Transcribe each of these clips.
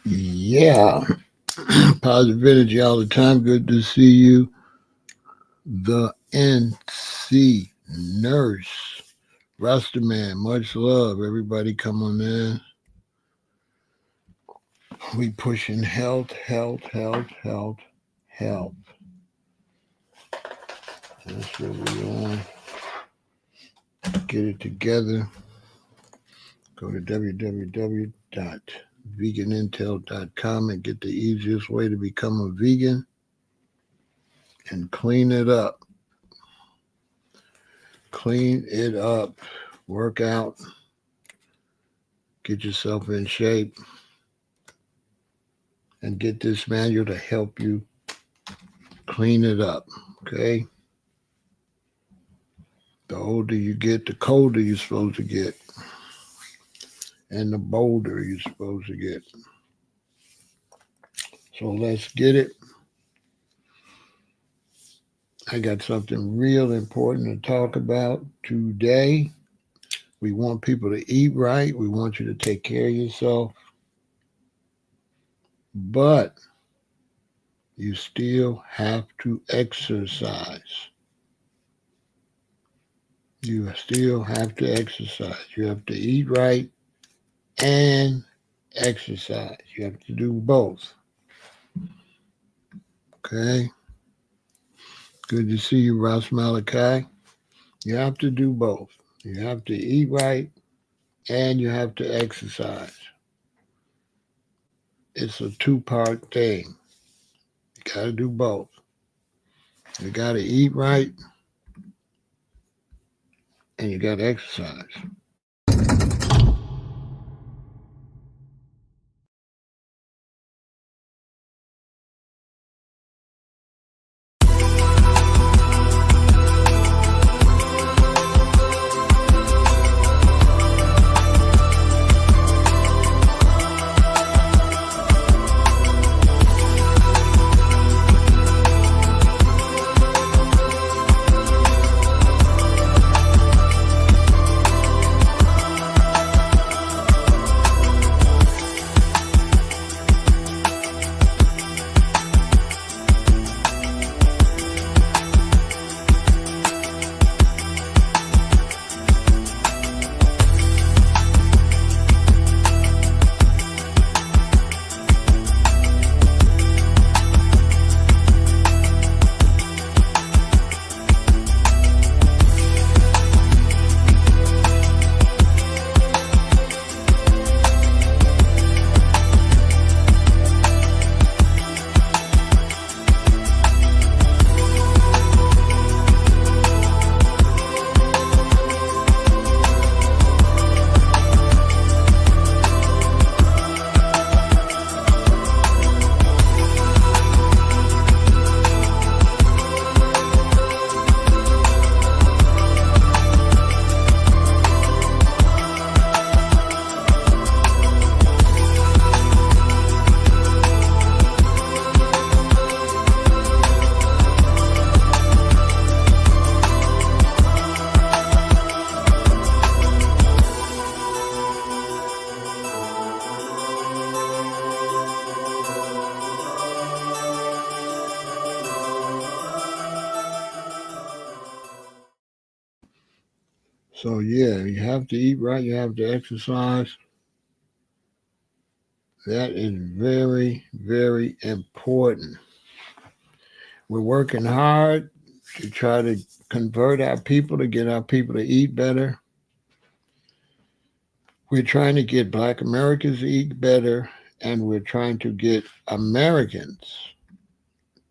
Yeah, positive energy all the time. Good to see you. The NC Nurse, Rasta Man, much love. Everybody come on in. We pushing health. That's what we on. Get it together. Go to www.veganintel.com and get the easiest way to become a vegan and clean it up. Clean it up. Work out. Get yourself in shape. And get this manual to help you clean it up. Okay? The older you get, the colder you're supposed to get. And the bolder you're supposed to get. So let's get it. I got something real important to talk about today. We want people to eat right. We want you to take care of yourself. But you still have to exercise. You still have to exercise. You have to eat right and exercise. You have to do both. Okay? Good to see you, Ross Malachi. You have to do both. You have to eat right and you have to exercise. It's a two-part thing. You got to do both. You got to eat right and you got to exercise. So yeah, you have to eat right, you have to exercise. That is very, very important. We're working hard to try to convert our people, to get our people to eat better. We're trying to get Black Americans to eat better, and we're trying to get Americans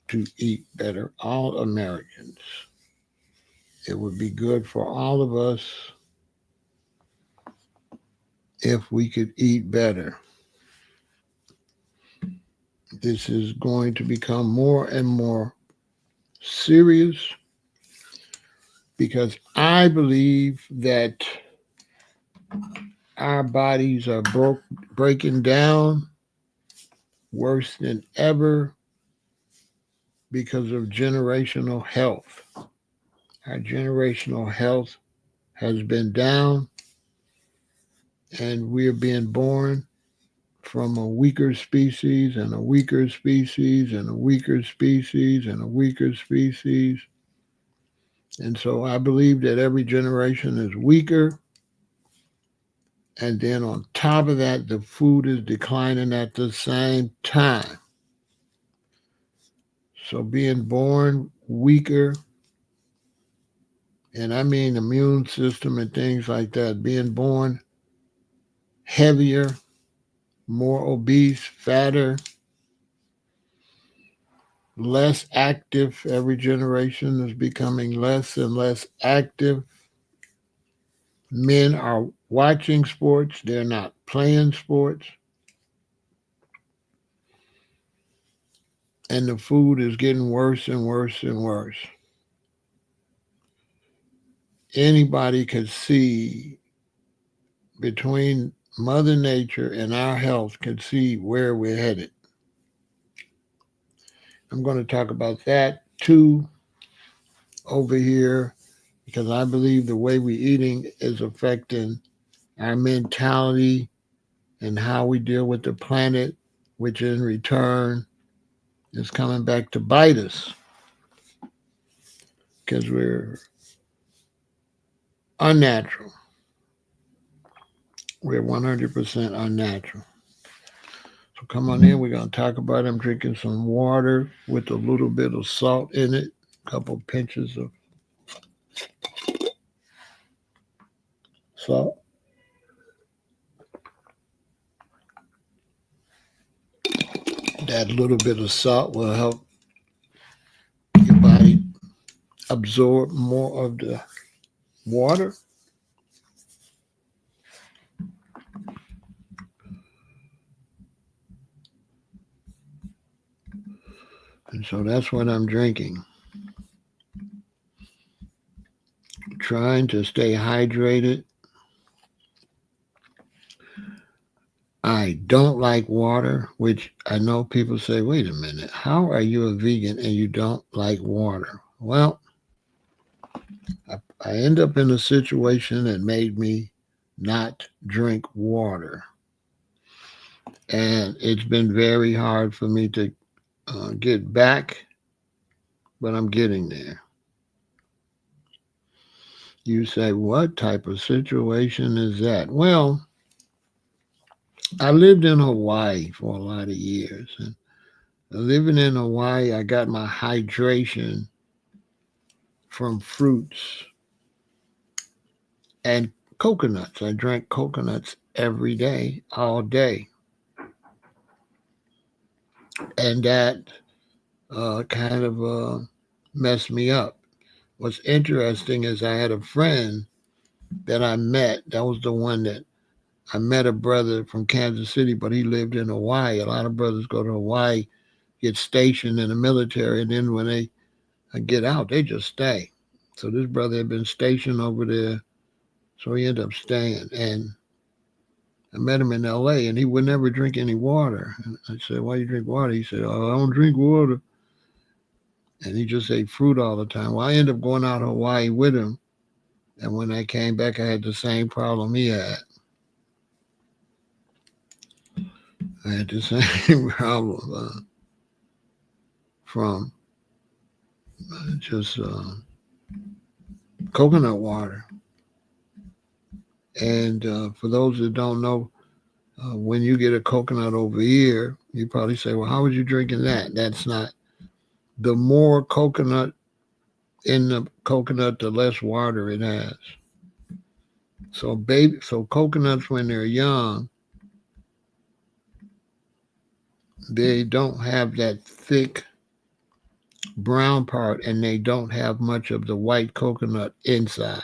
to eat better, all Americans. It would be good for all of us if we could eat better. This is going to become more and more serious because I believe that our bodies are breaking down worse than ever because of generational health. Our generational health has been down, and we're being born from a weaker species and a weaker species and a weaker species and a weaker species. And so I believe that every generation is weaker. And then on top of that, the food is declining at the same time. So being born weaker, and I mean immune system and things like that, being born heavier, more obese, fatter, less active. Every generation is becoming less and less active. Men are watching sports, they're not playing sports. And the food is getting worse and worse and worse. Anybody could see between Mother Nature and our health, could see where we're headed. I'm going to talk about that too over here because I believe the way we're eating is affecting our mentality and how we deal with the planet, which in return is coming back to bite us because we're unnatural. We're 100% unnatural. So come on in. We're going to talk about it. I'm drinking some water with a little bit of salt in it, a couple pinches of salt. That little bit of salt will help your body absorb more of the water. And so that's what I'm drinking. Trying to stay hydrated. I don't like water, which I know people say, wait a minute, how are you a vegan and you don't like water? Well, I end up in a situation that made me not drink water. And it's been very hard for me to get back, but I'm getting there. You say, what type of situation is that? Well, I lived in Hawaii for a lot of years. And living in Hawaii, I got my hydration from fruits and coconuts. I drank coconuts every day, all day. And that kind of messed me up. What's interesting is I had a friend that I met. That was the one that I met, a brother from Kansas City, but he lived in Hawaii. A lot of brothers go to Hawaii, get stationed in the military, and then when they get out, they just stay. So this brother had been stationed over there, so he ended up staying. And I met him in LA, and he would never drink any water. And I said, why you drink water? He said, oh, I don't drink water. And he just ate fruit all the time. Well, I ended up going out to Hawaii with him. And when I came back, I had the same problem he had. I had the same problem from just coconut water. And for those that don't know, when you get a coconut over here, you probably say, well, how was you drinking that? That's not. The more coconut in the coconut, the less water it has. So coconuts when they're young, they don't have that thick brown part and they don't have much of the white coconut inside.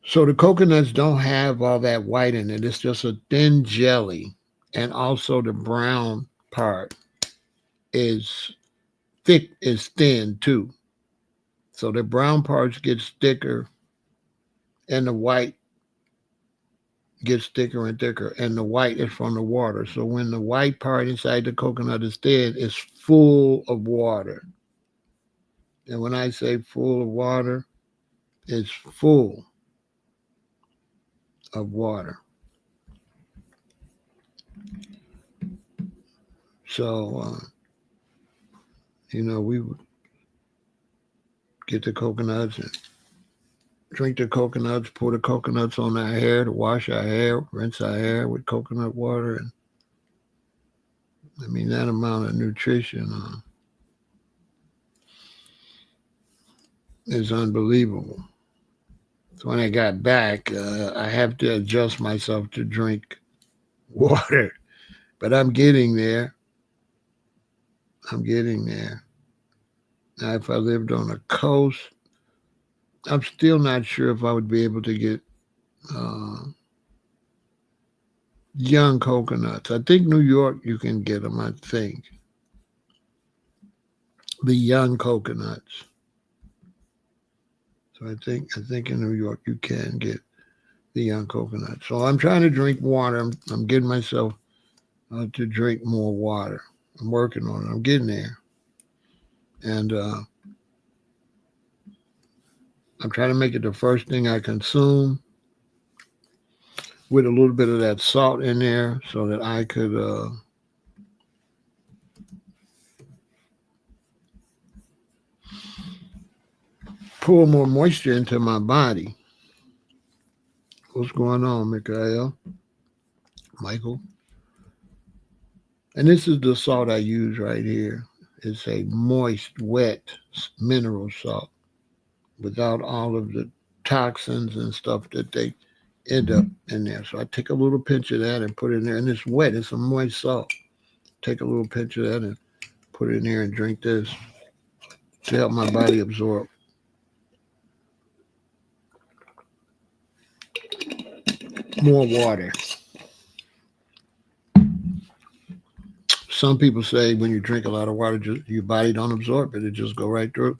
So the coconuts don't have all that white in it. It's just a thin jelly. And also the brown part is is thin too. So the brown parts gets thicker and the white gets thicker and thicker. And the white is from the water. So when the white part inside the coconut is thin, it's full of water. And when I say full of water, it's full of water. So, we would get the coconuts and drink the coconuts, pour the coconuts on our hair to wash our hair, rinse our hair with coconut water. And I mean, that amount of nutrition is unbelievable. So when I got back, I have to adjust myself to drink water. But I'm getting there. I'm getting there. Now, if I lived on the coast, I'm still not sure if I would be able to get uh, young coconuts. I think New York, you can get them, I think. The young coconuts. So I think in New York you can get the young coconuts. So I'm trying to drink water. I'm getting myself to drink more water. I'm working on it. I'm getting there. And I'm trying to make it the first thing I consume with a little bit of that salt in there so that I could pull more moisture into my body. What's going on, Michael? And this is the salt I use right here. It's a moist, wet mineral salt without all of the toxins and stuff that they end up in there. So I take a little pinch of that and put it in there. And it's wet. It's a moist salt. Take a little pinch of that and put it in there and drink this to help my body absorb more water. Some people say when you drink a lot of water, your body don't absorb it. It just go right through.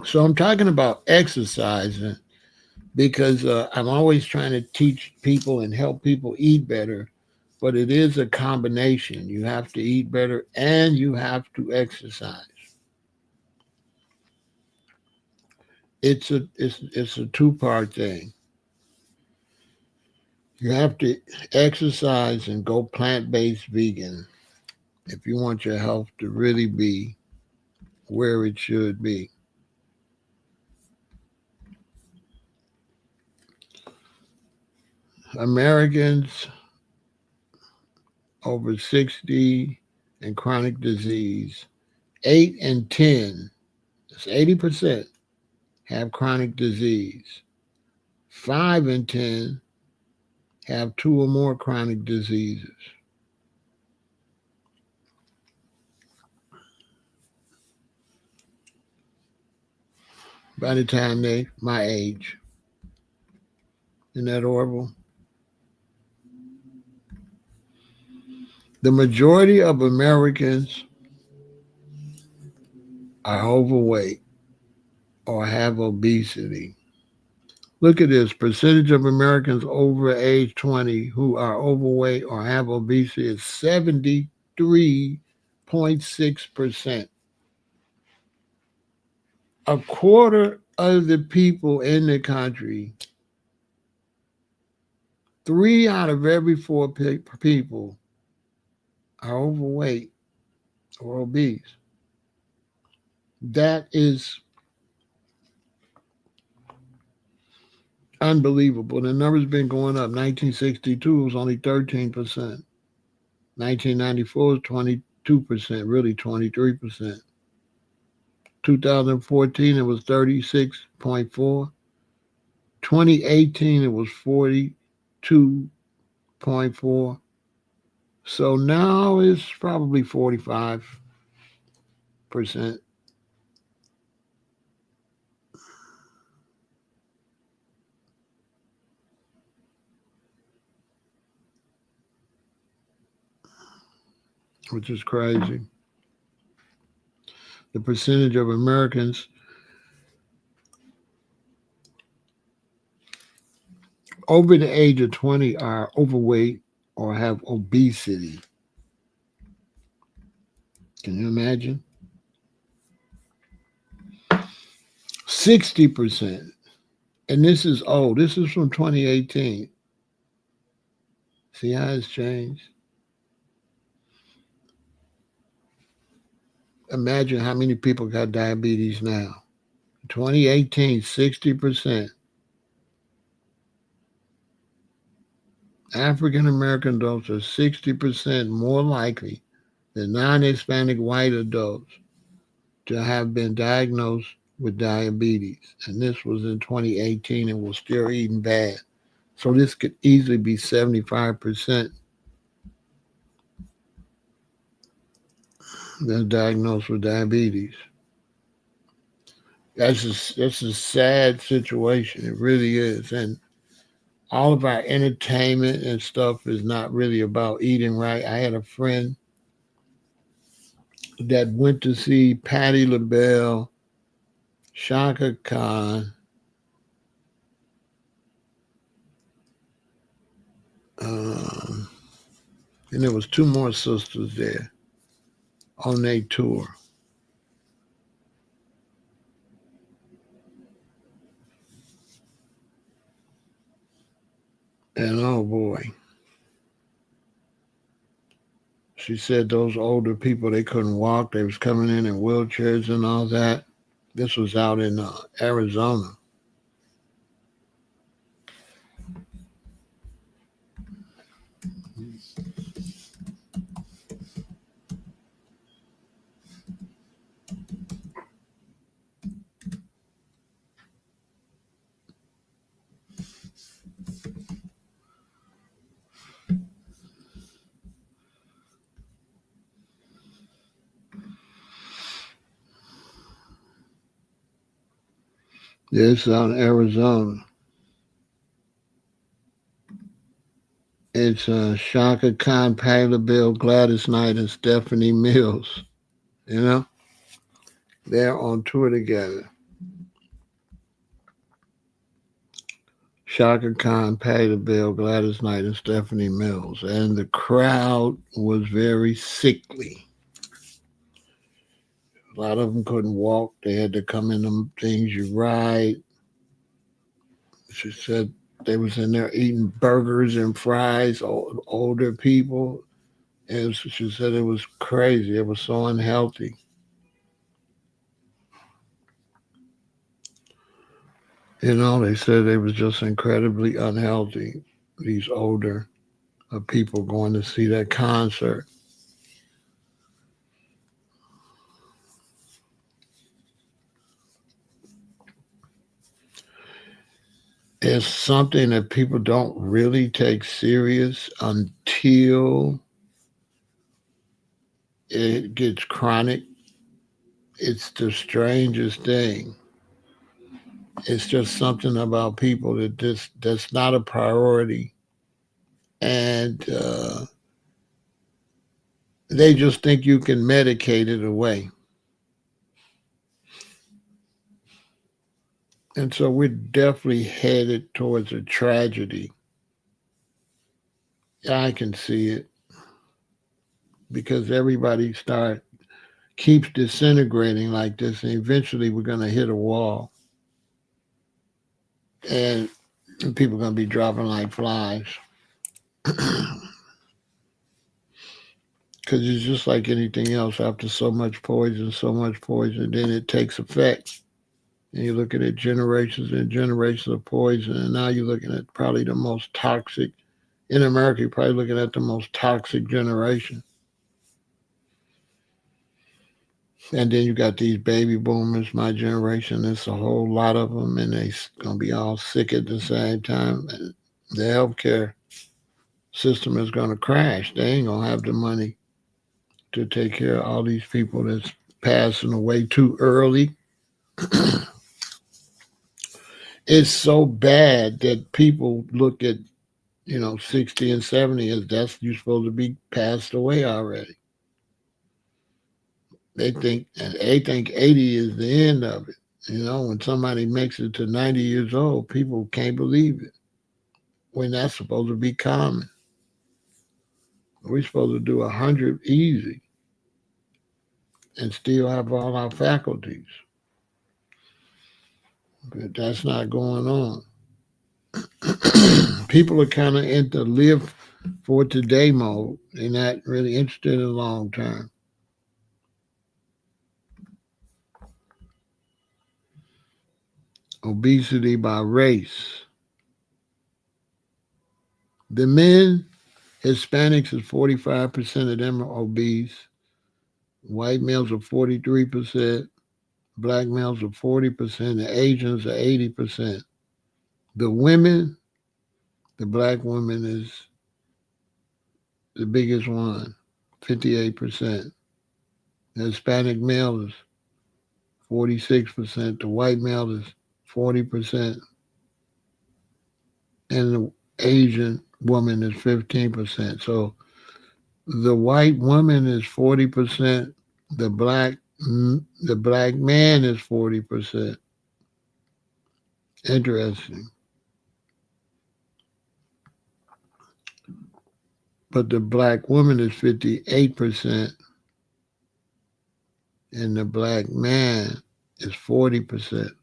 So I'm talking about exercising because I'm always trying to teach people and help people eat better, but it is a combination. You have to eat better and you have to exercise. It's a two-part thing. You have to exercise and go plant-based vegan if you want your health to really be where it should be. Americans over 60 and chronic disease, 8 and 10, that's 80%, have chronic disease. 5 and 10 have 2 or more chronic diseases. By the time they my age. Isn't that horrible? The majority of Americans are overweight or have obesity. Look at this percentage of Americans over age 20 who are overweight or have obesity is 73.6%. A quarter of the people in the country, 3 out of every 4 people are overweight or obese. That is unbelievable. The number's been going up. 1962 was only 13%. 1994 was 22%, really 23%. 2014 it was 36.4. 2018 it was 42.4. So now it's probably 45%, which is crazy. The percentage of Americans over the age of 20 are overweight or have obesity. Can you imagine? 60%. And this is old. This is from 2018. See how it's changed? Imagine how many people got diabetes now. 2018, 60%. African American adults are 60% more likely than non Hispanic white adults to have been diagnosed with diabetes. And this was in 2018 and was still eating bad. So this could easily be 75% that's diagnosed with diabetes. That's a sad situation. It really is. And all of our entertainment and stuff is not really about eating right. I had a friend that went to see Patti LaBelle, Shaka Khan, um, and there was two more sisters there on their tour. And oh boy, she said those older people, they couldn't walk. They was coming in wheelchairs and all that. This was out in Arizona. This out in Arizona. It's Shaka Khan, Patti LaBelle, Gladys Knight, and Stephanie Mills. You know, they're on tour together. Shaka Khan, Patti LaBelle, Gladys Knight, and Stephanie Mills. And the crowd was very sickly. A lot of them couldn't walk. They had to come in them things you ride. She said they was in there eating burgers and fries, older people. And she said it was crazy. It was so unhealthy. You know, they said they was just incredibly unhealthy, these older people going to see that concert. It's something that people don't really take serious until it gets chronic. It's the strangest thing. It's just something about people that's not a priority, and they just think you can medicate it away. And so we're definitely headed towards a tragedy. I can see it because everybody keeps disintegrating like this, and eventually we're going to hit a wall, and people are going to be dropping like flies. Because because it's just like anything else. After so much poison, then it takes effect. And you're looking at generations and generations of poison, and now you're looking at probably the most toxic in America. You're probably looking at the most toxic generation. And then you got these baby boomers, my generation. There's a whole lot of them, and they're gonna be all sick at the same time. And the healthcare system is gonna crash. They ain't gonna have the money to take care of all these people that's passing away too early. It's so bad that people look at 60 and 70 as that's you're supposed to be passed away already. They think 80 is the end of it. When somebody makes it to 90 years old, people can't believe it. When that's supposed to be common. We're supposed to do 100 easy and still have all our faculties. But that's not going on. People are kind of into live for today mode. They're not really interested in long term. Obesity by race. The men, Hispanics is 45% of them are obese. White males are 43%. Black males are 40%. The Asians are 80%. The women, the black woman is the biggest one, 58%. The Hispanic male is 46%. The white male is 40%. And the Asian woman is 15%. So the white woman is 40%. The black man is 40%. Interesting. But the black woman is 58%, and the black man is 40%.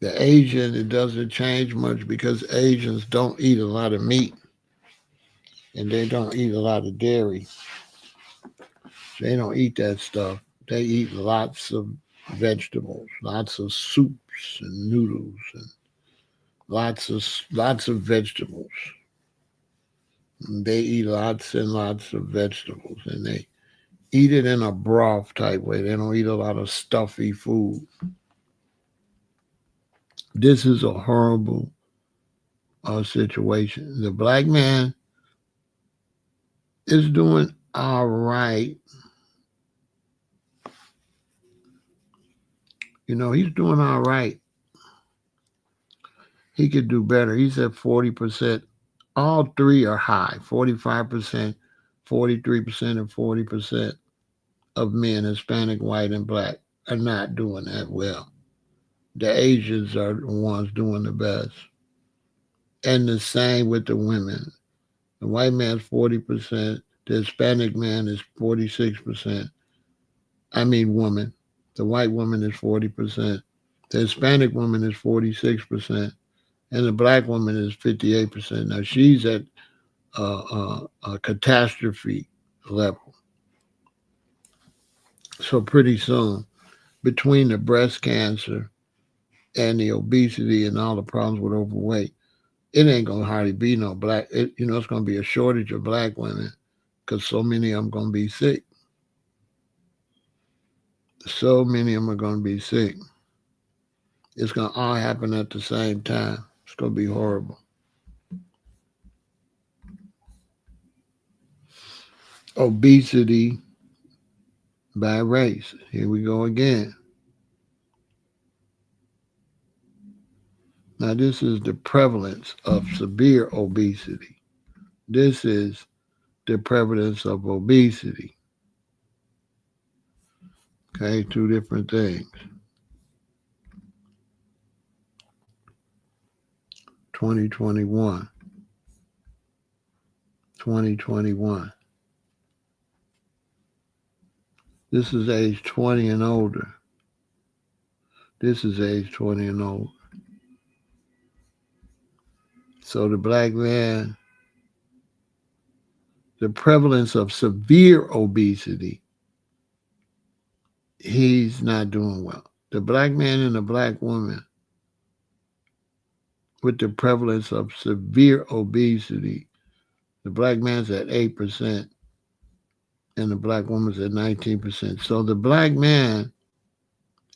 The Asian, it doesn't change much because Asians don't eat a lot of meat and they don't eat a lot of dairy. They don't eat that stuff. They eat lots of vegetables, lots of soups and noodles, and lots of vegetables. They eat lots and lots of vegetables, and they eat it in a broth type way. They don't eat a lot of stuffy food. This is a horrible situation. The black man is doing all right. He's doing all right. He could do better. He's at 40%. All three are high, 45%, 43%, and 40% of men, Hispanic, white, and black, are not doing that well. The Asians are the ones doing the best. And the same with the women. The white man's 40%. The Hispanic man is 46%. I mean, woman. The white woman is 40%. The Hispanic woman is 46%. And the black woman is 58%. Now, she's at a catastrophe level. So, pretty soon, between the breast cancer and the obesity and all the problems with overweight, it ain't going to hardly be no black. It's going to be a shortage of black women because so many of them going to be sick. So many of them are going to be sick. It's going to all happen at the same time. It's going to be horrible. Obesity by race. Here we go again. Now, this is the prevalence of severe obesity. This is the prevalence of obesity. Okay, two different things. 2021. 2021. This is age 20 and older. This is age 20 and older. So the black man the prevalence of severe obesity, he's not doing well. The black man and the black woman with the prevalence of severe obesity, the black man's at 8% and the black woman's at 19%. So the black man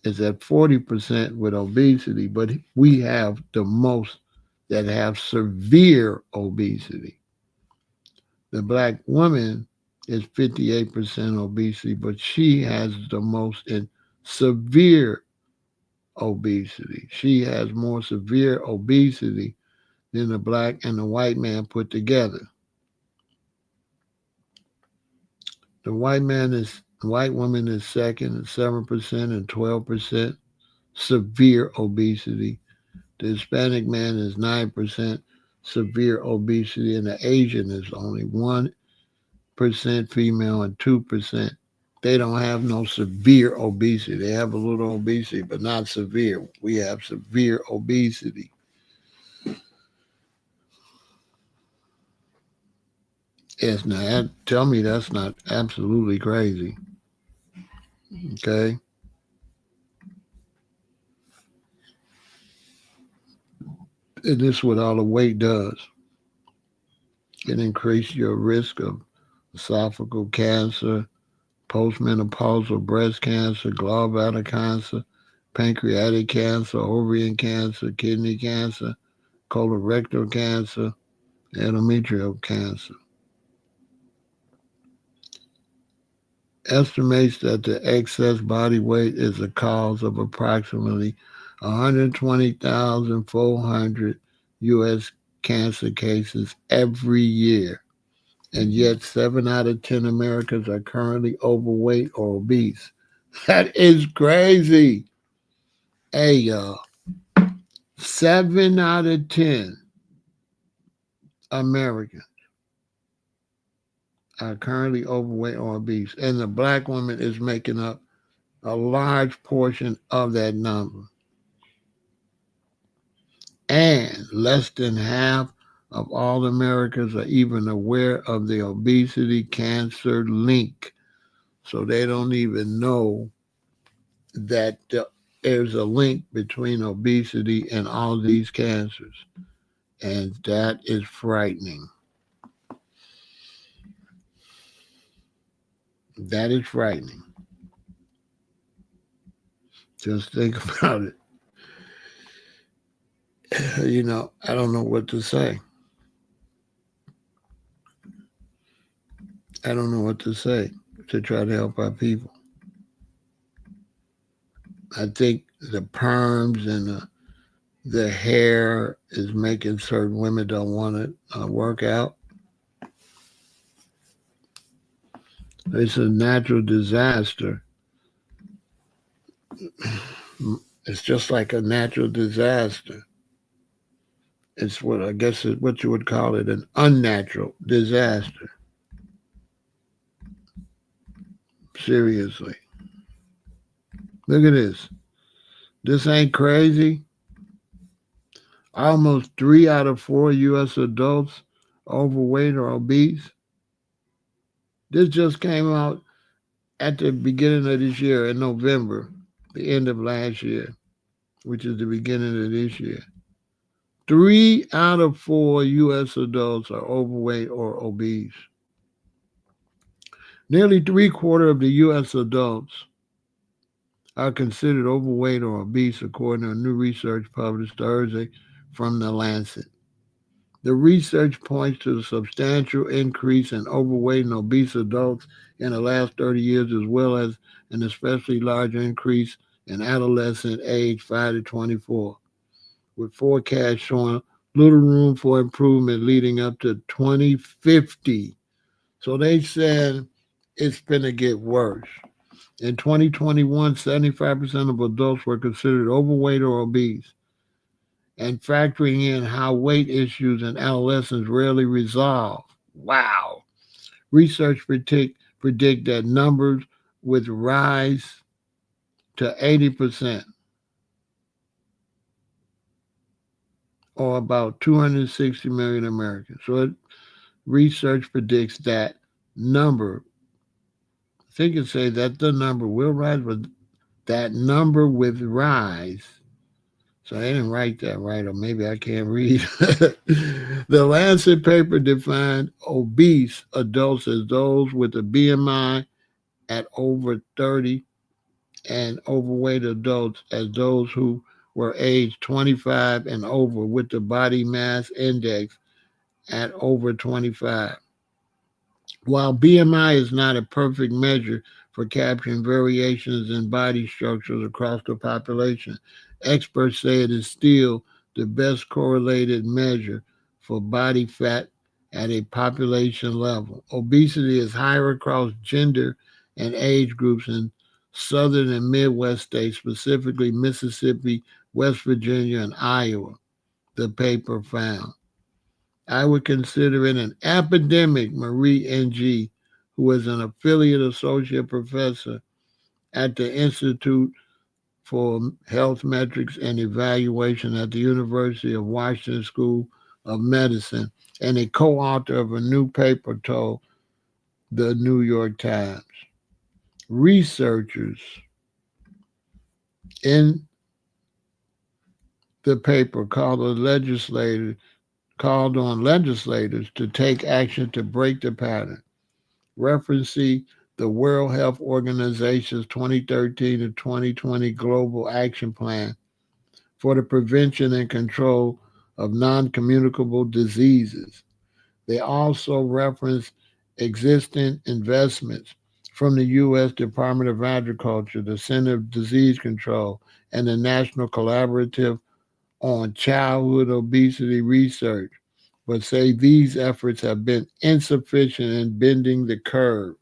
is at 40% with obesity, but we have the most that have severe obesity. The black woman is 58% obesity, but she has the most in severe obesity. She has more severe obesity than the black and the white man put together. The white woman is second at 7% and 12% severe obesity. The Hispanic man is 9% severe obesity, and the Asian is only 1% female and 2%. They don't have no severe obesity. They have a little obesity, but not severe. We have severe obesity. Yes, now tell me that's not absolutely crazy. Okay. And this is what all the weight does. It increases your risk of esophageal cancer, postmenopausal breast cancer, gallbladder cancer, pancreatic cancer, ovarian cancer, kidney cancer, colorectal cancer, endometrial cancer. Estimates that the excess body weight is the cause of approximately 120,400 U.S. cancer cases every year. And yet 7 out of 10 Americans are currently overweight or obese. That is crazy. Hey, y'all. 7 out of 10 Americans are currently overweight or obese. And the black woman is making up a large portion of that number. And less than half of all Americans are even aware of the obesity cancer link. So they don't even know that there's a link between obesity and all these cancers. And that is frightening. That is frightening. Just think about it. I don't know what to say. I don't know what to say to try to help our people. I think the perms and the hair is making certain women don't want to work out. It's a natural disaster. It's just like a natural disaster. It's what I guess is what you would call it, an unnatural disaster. Seriously. Look at this. This ain't crazy. Almost 3 out of 4 U.S. adults overweight or obese. This just came out at the beginning of this year in November, the end of last year, which is the beginning of this year. 3 out of 4 U.S. adults are overweight or obese. Nearly 3/4 of the U.S. adults are considered overweight or obese, according to new research published Thursday from The Lancet. The research points to the substantial increase in overweight and obese adults in the last 30 years, as well as an especially large increase in adolescent age 5 to 24, with forecasts showing little room for improvement leading up to 2050. So they said it's going to get worse. In 2021, 75% of adults were considered overweight or obese. And factoring in how weight issues in adolescents rarely resolve. Wow. Research predict that numbers would rise to 80%, or about 260 million Americans. So Research predicts that number, I think it say that the number will rise, but that number with rise. So I didn't write that right, or maybe I can't read. The Lancet paper defined obese adults as those with a BMI at over 30 and overweight adults as those who were aged 25 and over with the body mass index at over 25. While BMI is not a perfect measure for capturing variations in body structures across the population, experts say it is still the best correlated measure for body fat at a population level. Obesity is higher across gender and age groups in southern and Midwest states, specifically Mississippi, West Virginia, and Iowa, the paper found. I would consider it an epidemic, Marie Ng, who is an affiliate associate professor at the Institute for Health Metrics and Evaluation at the University of Washington School of Medicine and a co-author of a new paper, told the New York Times. Researchers in the paper called on legislators to take action to break the pattern, referencing the World Health Organization's 2013 to 2020 Global Action Plan for the prevention and control of non-communicable diseases. They also reference existing investments from the U.S. Department of Agriculture, the Center of Disease Control, and the National Collaborative on Childhood Obesity Research, but say these efforts have been insufficient in bending the curve.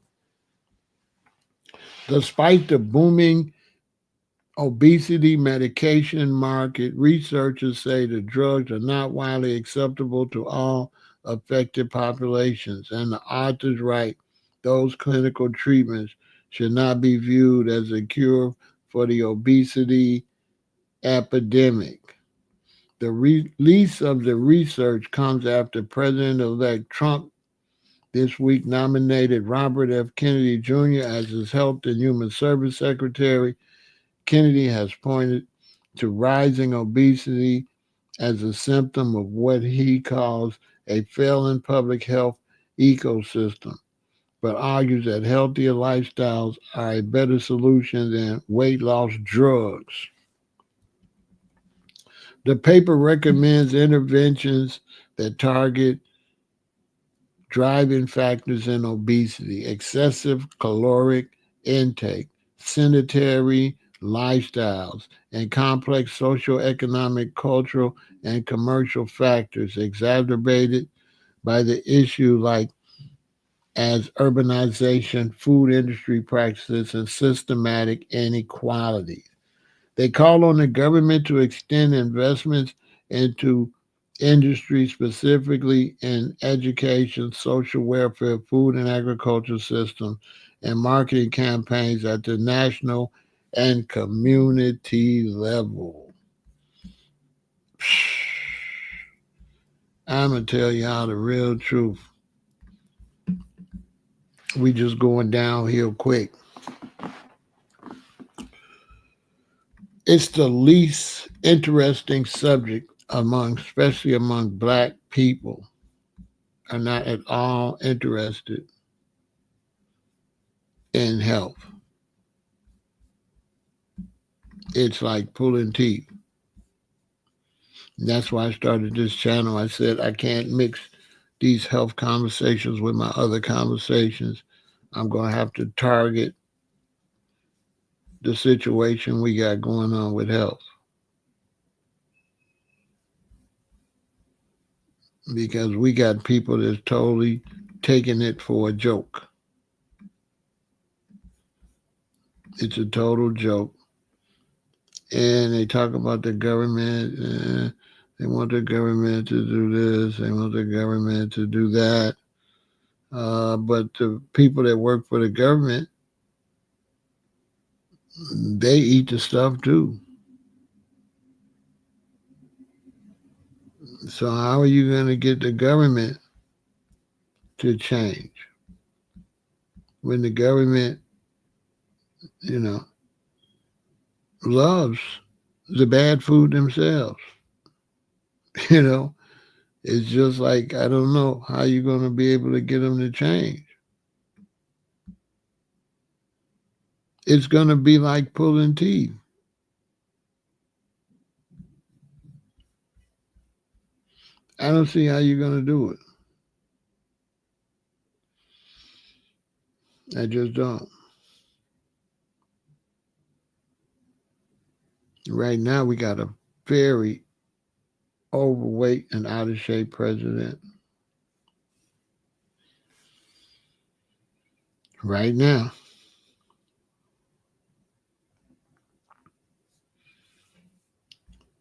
Despite the booming obesity medication market, researchers say the drugs are not widely acceptable to all affected populations, and the authors write those clinical treatments should not be viewed as a cure for the obesity epidemic. The release of the research comes after President elect Trump this week nominated Robert F. Kennedy Jr. as his Health and Human Service Secretary. Kennedy has pointed to rising obesity as a symptom of what he calls a failing public health ecosystem, but argues that healthier lifestyles are a better solution than weight loss drugs. The paper recommends interventions that target driving factors in obesity: excessive caloric intake, sedentary lifestyles, and complex social, economic, cultural, and commercial factors exacerbated by the issue like as urbanization, food industry practices, and systematic inequality. They call on the government to extend investments into industry, specifically in education, social welfare, food and agriculture systems, and marketing campaigns at the national and community level. I'm going to tell y'all the real truth. We just going downhill quick. It's the least interesting subject especially among black people, are not at all interested in health. It's like pulling teeth. That's why I started this channel. I said I can't mix these health conversations with my other conversations. I'm going to have to target the situation we got going on with health because we got people that's totally taking it for a joke. It's a total joke. And they talk about the government. They want the government to do this. They want the government to do that. But the people that work for the government, they eat the stuff too. So how are you going to get the government to change. When the government, you know, loves the bad food themselves, you know, it's just like, I don't know how you're going to be able to get them to change. It's going to be like pulling teeth. I don't see how you're going to do it. I just don't. Right now, we got a very overweight and out of shape president. Right now,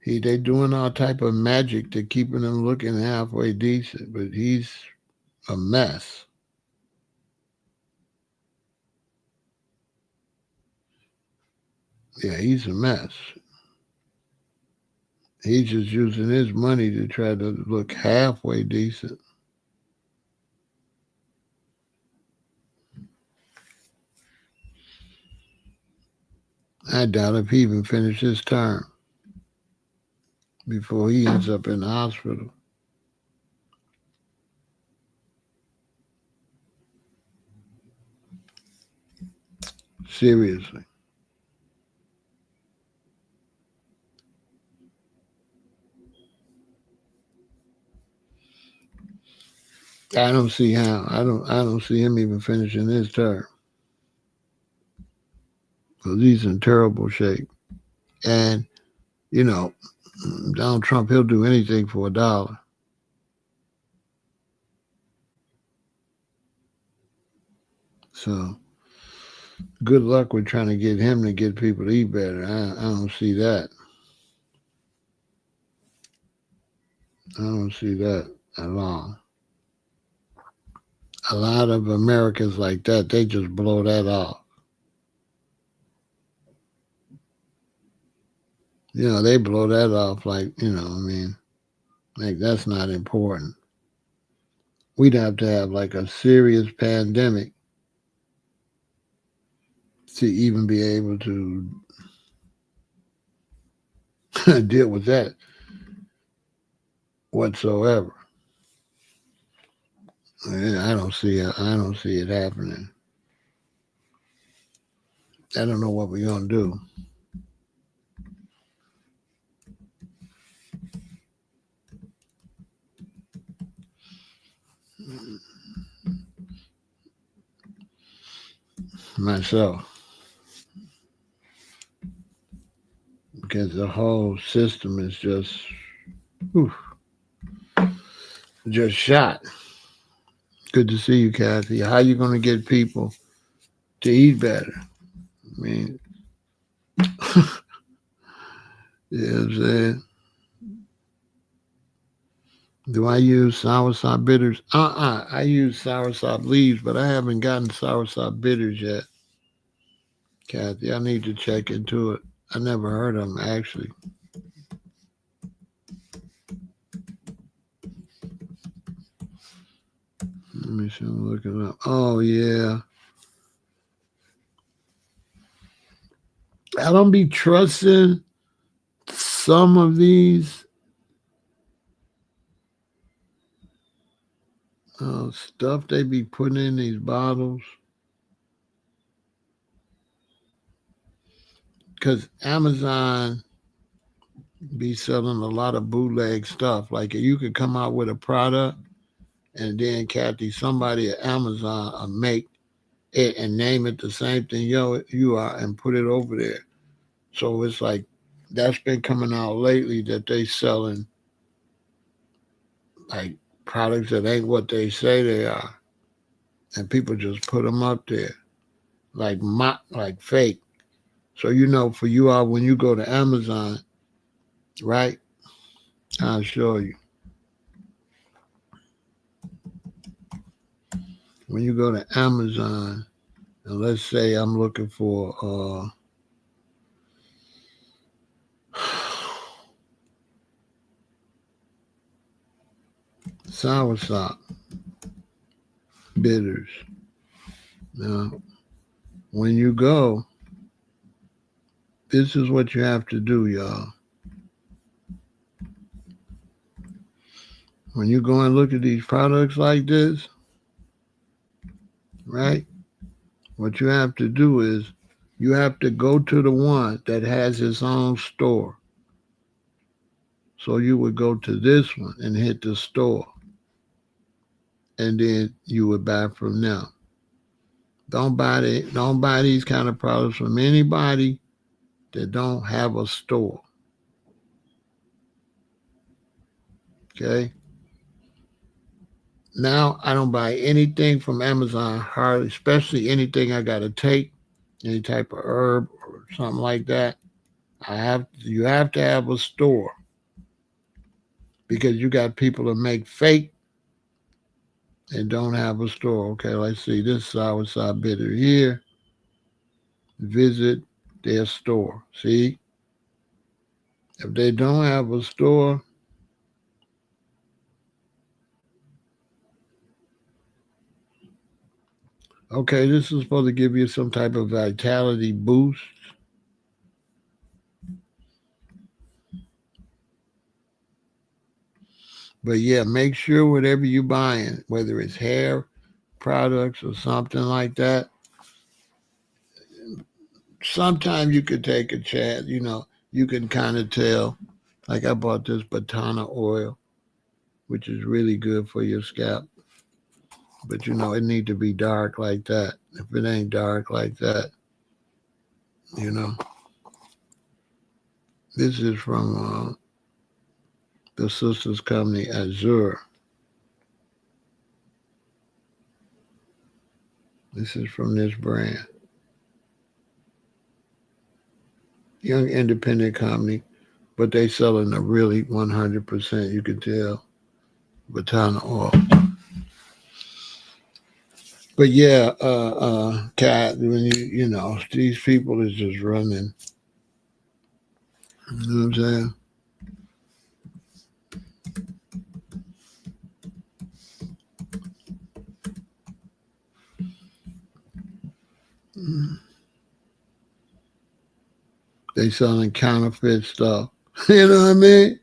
they doing all type of magic to keeping him looking halfway decent, but he's a mess. Yeah, he's a mess. He's just using his money to try to look halfway decent. I doubt if he even finished his term before he ends up in the hospital. Seriously. I don't see how. I don't see him even finishing his term. Because he's in terrible shape. And, you know, Donald Trump, he'll do anything for $1. So good luck with trying to get him to get people to eat better. I don't see that. I don't see that at all. A lot of Americans like that, they just blow that off. They blow that off like, I mean, like that's not important. We'd have to have like a serious pandemic to even be able to deal with that whatsoever. I don't see it. I don't see it happening. I don't know what we're gonna do. Myself, because the whole system is whew, just shot. Good to see you, Kathy. How you gonna get people to eat better? I mean, you know what I'm saying? Do I use soursop bitters? I use soursop leaves, but I haven't gotten soursop bitters yet. Kathy, I need to check into it. I never heard of them actually. Let me see. I'm looking up. Oh yeah, I don't be trusting some of these stuff they be putting in these bottles because Amazon be selling a lot of bootleg stuff. Like you could come out with a product and then Kathy, somebody at Amazon make it and name it the same thing you are and put it over there. So it's like that's been coming out lately that they selling like products that ain't what they say they are, and people just put them up there like fake. So for you all when you go to Amazon, right? I'll show you. When you go to Amazon, and let's say I'm looking for soursop. bitters. Now, when you go, this is what you have to do, y'all. When you go and look at these products like this, right? What you have to do is you have to go to the one that has its own store. So you would go to this one and hit the store, and then you would buy from them. Don't buy these kind of products from anybody that don't have a store. Okay? Now I don't buy anything from Amazon hardly, especially anything I gotta take, any type of herb or something like that. You have to have a store because you got people that make fake and don't have a store. Okay, let's see. This soursop bitter here. Visit their store. See? If they don't have a store, okay, this is supposed to give you some type of vitality boost. But yeah, make sure whatever you're buying, whether it's hair products or something like that, sometimes you could take a chance. You can kind of tell. Like I bought this Batana oil, which is really good for your scalp. But it need to be dark like that. If it ain't dark like that, you know. This is from the sisters company Azure. This is from this brand. Young independent company, but they selling a really 100%, you can tell, Batana oil. But yeah, Kat, when these people is just running. You know what I'm saying? They selling counterfeit stuff. You know what I mean?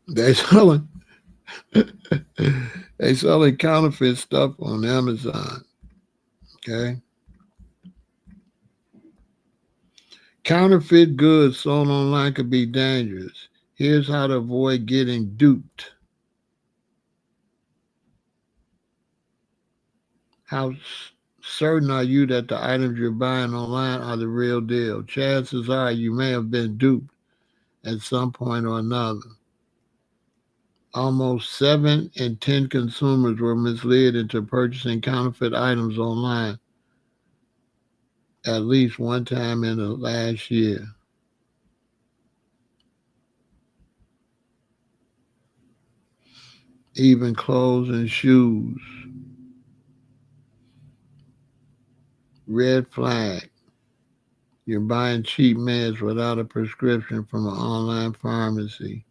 They selling they selling counterfeit stuff on Amazon. Okay. Counterfeit goods sold online could be dangerous. Here's how to avoid getting duped. How certain are you that the items you're buying online are the real deal? Chances are you may have been duped at some point or another. Almost 7 in 10 consumers were misled into purchasing counterfeit items online at least one time in the last year. Even clothes and shoes. Red flag. You're buying cheap meds without a prescription from an online pharmacy.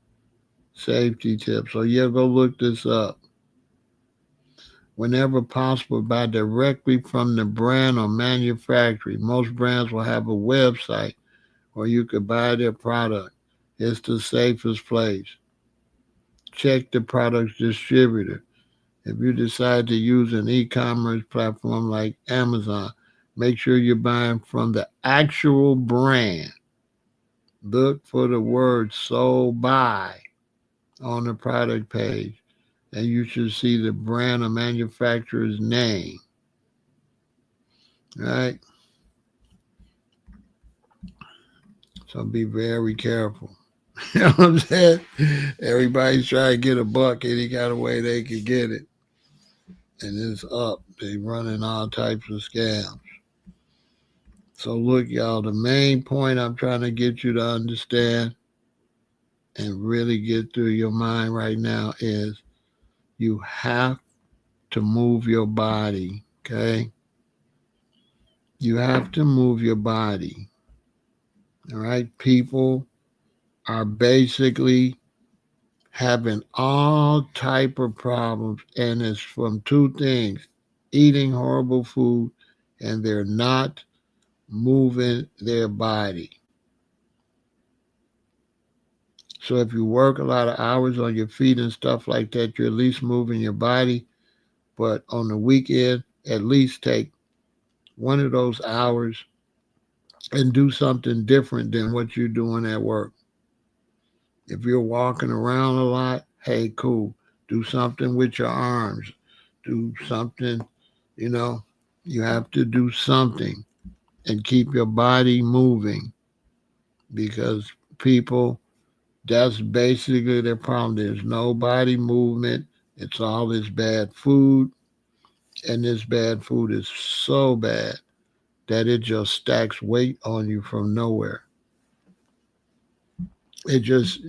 Safety tips. So yeah, go look this up. Whenever possible, buy directly from the brand or manufacturer. Most brands will have a website where you could buy their product. It's the safest place. Check the product's distributor. If you decide to use an e-commerce platform like Amazon, make sure you're buying from the actual brand. Look for the word sold by on the product page, and you should see the brand or manufacturer's name. Right? So be very careful. You know what I'm saying? Everybody's trying to get a buck any kind of way they can get it. And it's up. They running all types of scams. So look, y'all, the main point I'm trying to get you to understand and really get through your mind right now is you have to move your body, okay? You have to move your body. All right? People are basically having all type of problems, and it's from two things: eating horrible food, and they're not moving their body. So if you work a lot of hours on your feet and stuff like that, you're at least moving your body. But on the weekend, at least take one of those hours and do something different than what you're doing at work. If you're walking around a lot, hey, cool. Do something with your arms. Do something, you know, you have to do something and keep your body moving because people, that's basically their problem. There's no body movement. It's all this bad food. And this bad food is so bad that it just stacks weight on you from nowhere. It just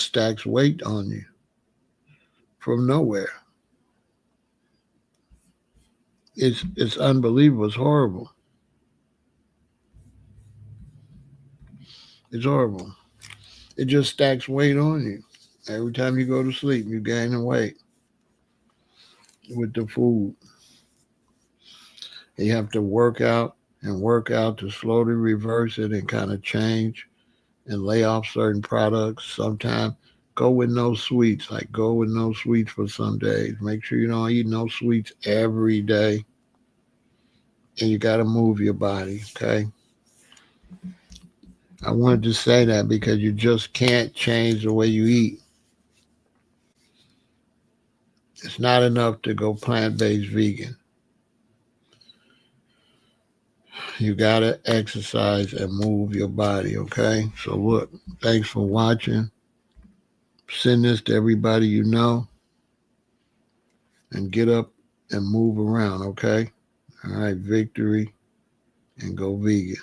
stacks weight on you from nowhere. It's unbelievable. It's horrible. It's horrible. It just stacks weight on you. Every time you go to sleep, you're gaining weight with the food. You have to work out and work out to slowly reverse it and kind of change and lay off certain products. Sometimes go with no sweets. Like go with no sweets for some days. Make sure you don't eat no sweets every day. And you got to move your body, okay? I wanted to say that because you just can't change the way you eat. It's not enough to go plant-based vegan. You got to exercise and move your body, okay? So look, thanks for watching. Send this to everybody you know and get up and move around, okay? All right, victory and go vegan.